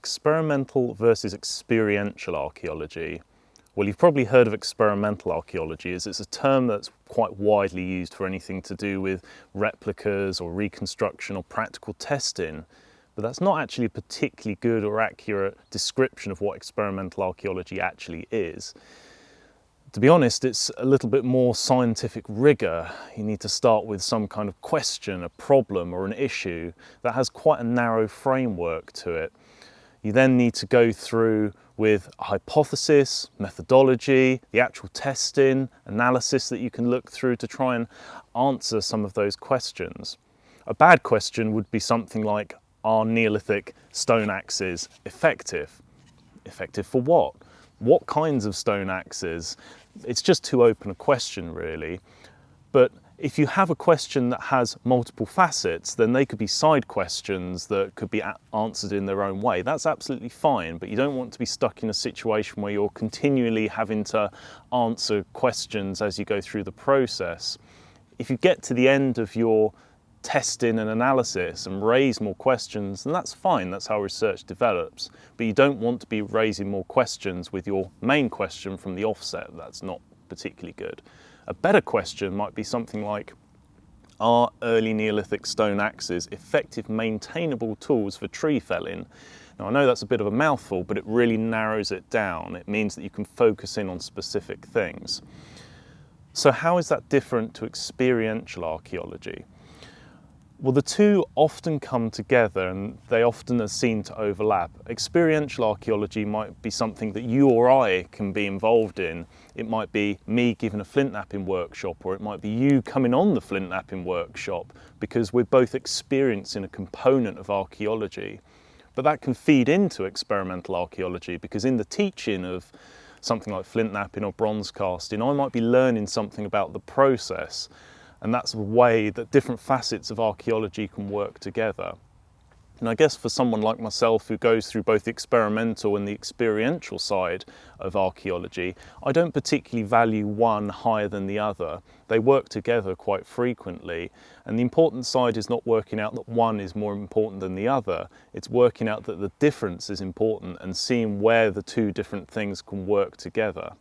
Experimental versus experiential archaeology. Well, you've probably heard of experimental archaeology, as it's a term that's quite widely used for anything to do with replicas or reconstruction or practical testing, but that's not actually a particularly good or accurate description of what experimental archaeology actually is. To be honest, it's a little bit more scientific rigor. You need to start with some kind of question, a problem or an issue that has quite a narrow framework to it. You then need to go through with a hypothesis, methodology, the actual testing, analysis that you can look through to try and answer some of those questions. A bad question would be something like, are Neolithic stone axes effective? Effective for what? What kinds of stone axes? It's just too open a question, really. But if you have a question that has multiple facets, then they could be side questions that could be answered in their own way. That's absolutely fine, but you don't want to be stuck in a situation where you're continually having to answer questions as you go through the process. If you get to the end of your testing and analysis and raise more questions, then that's fine, that's how research develops. But you don't want to be raising more questions with your main question from the offset. That's not particularly good. A better question might be something like, are early Neolithic stone axes effective maintainable tools for tree felling? Now, I know that's a bit of a mouthful, but it really narrows it down. It means that you can focus in on specific things. So how is that different to experiential archaeology? Well, the two often come together and they often are seen to overlap. Experiential archaeology might be something that you or I can be involved in. It might be me giving a flint knapping workshop, or it might be you coming on the flint knapping workshop, because we're both experiencing a component of archaeology. But that can feed into experimental archaeology, because in the teaching of something like flint knapping or bronze casting, I might be learning something about the process. And that's a way that different facets of archaeology can work together. And I guess for someone like myself who goes through both the experimental and the experiential side of archaeology, I don't particularly value one higher than the other. They work together quite frequently. And the important side is not working out that one is more important than the other. It's working out that the difference is important and seeing where the two different things can work together.